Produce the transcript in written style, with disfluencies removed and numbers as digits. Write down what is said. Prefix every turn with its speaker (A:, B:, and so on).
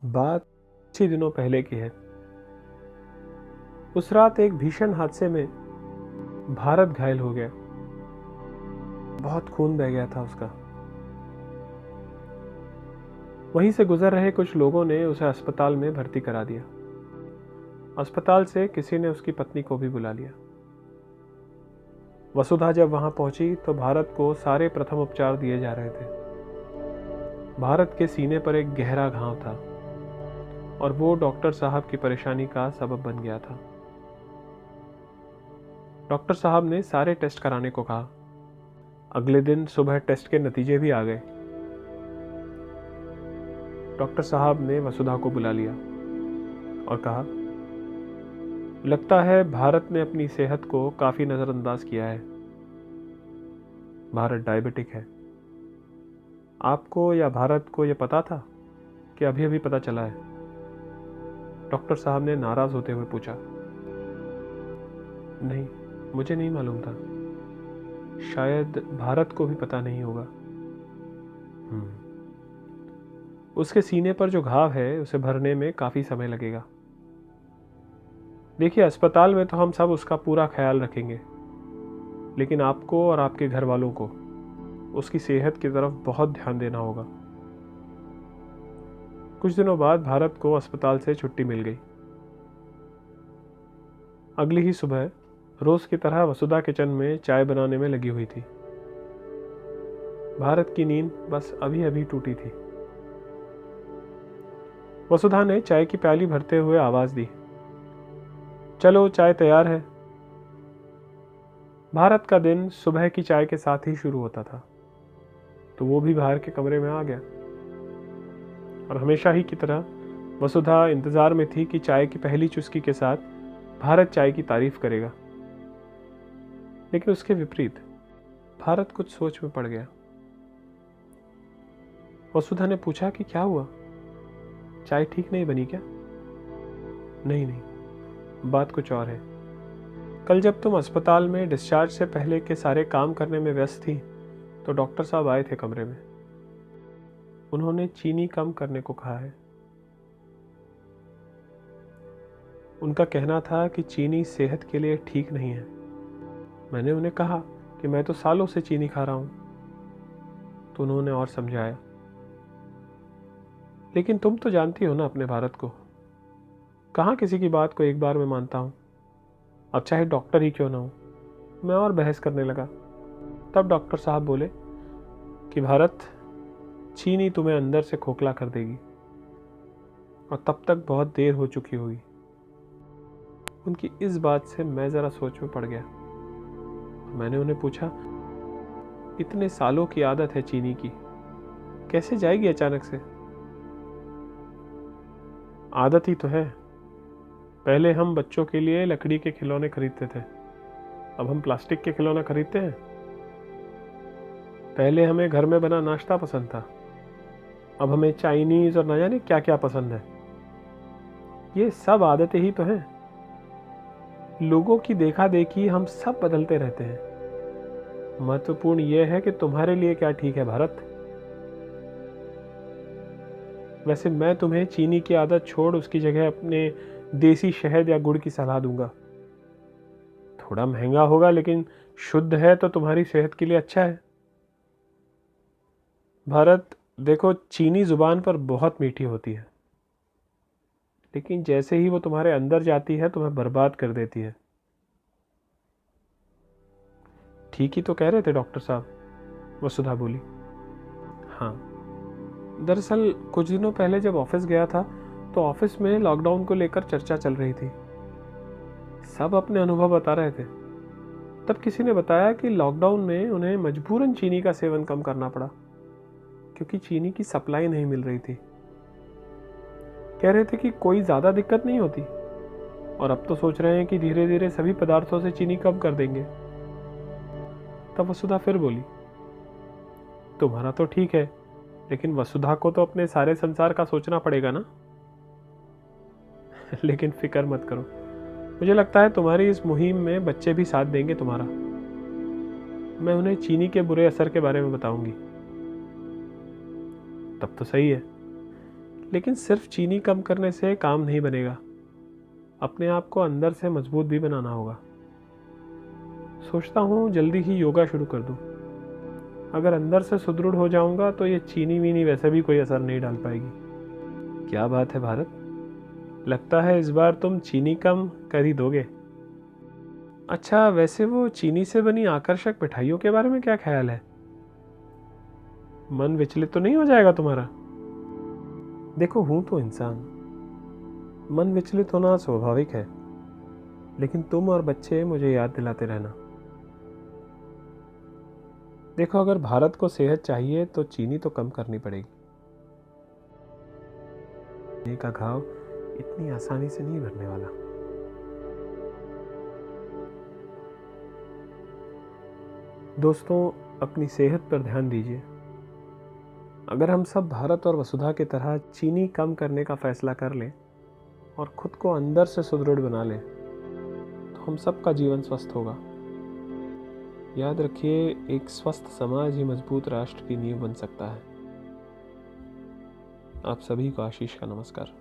A: बात कुछ ही दिनों पहले की है। उस रात एक भीषण हादसे में भारत घायल हो गया। बहुत खून बह गया था उसका। वहीं से गुजर रहे कुछ लोगों ने उसे अस्पताल में भर्ती करा दिया। अस्पताल से किसी ने उसकी पत्नी को भी बुला लिया। वसुधा जब वहां पहुंची तो भारत को सारे प्रथम उपचार दिए जा रहे थे। भारत के सीने पर एक गहरा घाव था और वो डॉक्टर साहब की परेशानी का सबब बन गया था। डॉक्टर साहब ने सारे टेस्ट कराने को कहा। अगले दिन सुबह टेस्ट के नतीजे भी आ गए। डॉक्टर साहब ने वसुधा को बुला लिया और कहा, लगता है भारत ने अपनी सेहत को काफी नजरअंदाज किया है। भारत डायबिटिक है। आपको या भारत को यह पता था कि अभी अभी पता चला है? डॉक्टर साहब ने नाराज होते हुए पूछा। नहीं, मुझे नहीं मालूम था। शायद भारत को भी पता नहीं होगा। उसके सीने पर जो घाव है उसे भरने में काफी समय लगेगा। देखिए, अस्पताल में तो हम सब उसका पूरा ख्याल रखेंगे, लेकिन आपको और आपके घर वालों को उसकी सेहत की तरफ बहुत ध्यान देना होगा। कुछ दिनों बाद भारत को अस्पताल से छुट्टी मिल गई। अगली ही सुबह रोज की तरह वसुधा किचन में चाय बनाने में लगी हुई थी। भारत की नींद बस अभी अभी टूटी थी। वसुधा ने चाय की प्याली भरते हुए आवाज दी, चलो चाय तैयार है। भारत का दिन सुबह की चाय के साथ ही शुरू होता था, तो वो भी बाहर के कमरे में आ गया और हमेशा ही की तरह वसुधा इंतजार में थी कि चाय की पहली चुस्की के साथ भारत चाय की तारीफ करेगा। लेकिन उसके विपरीत भारत कुछ सोच में पड़ गया। वसुधा ने पूछा कि क्या हुआ, चाय ठीक नहीं बनी क्या? नहीं, बात कुछ और है। कल जब तुम अस्पताल में डिस्चार्ज से पहले के सारे काम करने में व्यस्त थी तो डॉक्टर साहब आए थे कमरे में। उन्होंने चीनी कम करने को कहा है। उनका कहना था कि चीनी सेहत के लिए ठीक नहीं है। मैंने उन्हें कहा कि मैं तो सालों से चीनी खा रहा हूं, तो उन्होंने और समझाया, लेकिन तुम तो जानती हो ना अपने भारत को, कहाँ किसी की बात को एक बार में मानता हूं। अब चाहे डॉक्टर ही क्यों ना हो। मैं और बहस करने लगा। तब डॉक्टर साहब बोले कि भारत, चीनी तुम्हें अंदर से खोखला कर देगी और तब तक बहुत देर हो चुकी होगी। उनकी इस बात से मैं जरा सोच में पड़ गया। मैंने उन्हें पूछा, इतने सालों की आदत है चीनी की, कैसे जाएगी अचानक से? आदत ही तो है। पहले हम बच्चों के लिए लकड़ी के खिलौने खरीदते थे, अब हम प्लास्टिक के खिलौने खरीदते हैं। पहले हमें घर में बना नाश्ता पसंद था, अब हमें चाइनीज और न जाने क्या क्या पसंद है। ये सब आदतें ही तो हैं। लोगों की देखा देखी हम सब बदलते रहते हैं। महत्वपूर्ण यह है कि तुम्हारे लिए क्या ठीक है भारत। वैसे मैं तुम्हें चीनी की आदत छोड़ उसकी जगह अपने देसी शहद या गुड़ की सलाह दूंगा। थोड़ा महंगा होगा, लेकिन शुद्ध है तो तुम्हारी सेहत के लिए अच्छा है। भारत, देखो, चीनी जुबान पर बहुत मीठी होती है, लेकिन जैसे ही वो तुम्हारे अंदर जाती है तुम्हें बर्बाद कर देती है। ठीक ही तो कह रहे थे डॉक्टर साहब, वसुधा बोली। हाँ, दरअसल कुछ दिनों पहले जब ऑफिस गया था तो ऑफिस में लॉकडाउन को लेकर चर्चा चल रही थी। सब अपने अनुभव बता रहे थे। तब किसी ने बताया कि लॉकडाउन में उन्हें मजबूरन चीनी का सेवन कम करना पड़ा, क्योंकि चीनी की सप्लाई नहीं मिल रही थी। कह रहे थे कि कोई ज्यादा दिक्कत नहीं होती, और अब तो सोच रहे हैं कि धीरे धीरे सभी पदार्थों से चीनी कम कर देंगे। तब वसुधा फिर बोली, तुम्हारा तो ठीक है, लेकिन वसुधा को तो अपने सारे संसार का सोचना पड़ेगा ना। लेकिन फिक्र मत करो, मुझे लगता है तुम्हारी इस मुहिम में बच्चे भी साथ देंगे तुम्हारा। मैं उन्हें चीनी के बुरे असर के बारे में बताऊंगी। तब तो सही है, लेकिन सिर्फ चीनी कम करने से काम नहीं बनेगा, अपने आप को अंदर से मजबूत भी बनाना होगा। सोचता हूँ जल्दी ही योगा शुरू कर दूँ। अगर अंदर से सुदृढ़ हो जाऊंगा तो ये चीनी वीनी वैसे भी कोई असर नहीं डाल पाएगी। क्या बात है भारत, लगता है इस बार तुम चीनी कम कर ही दोगे। अच्छा, वैसे वो चीनी से बनी आकर्षक मिठाइयों के बारे में क्या ख्याल है? मन विचलित तो नहीं हो जाएगा तुम्हारा? देखो, हूं तो इंसान, मन विचलित होना स्वाभाविक है, लेकिन तुम और बच्चे मुझे याद दिलाते रहना। देखो, अगर भारत को सेहत चाहिए तो चीनी तो कम करनी पड़ेगी। चीनी का घाव इतनी आसानी से नहीं भरने वाला। दोस्तों, अपनी सेहत पर ध्यान दीजिए। अगर हम सब भारत और वसुधा की तरह चीनी कम करने का फैसला कर लें और खुद को अंदर से सुदृढ़ बना लें, तो हम सबका जीवन स्वस्थ होगा। याद रखिए, एक स्वस्थ समाज ही मजबूत राष्ट्र की नींव बन सकता है। आप सभी को आशीष का नमस्कार।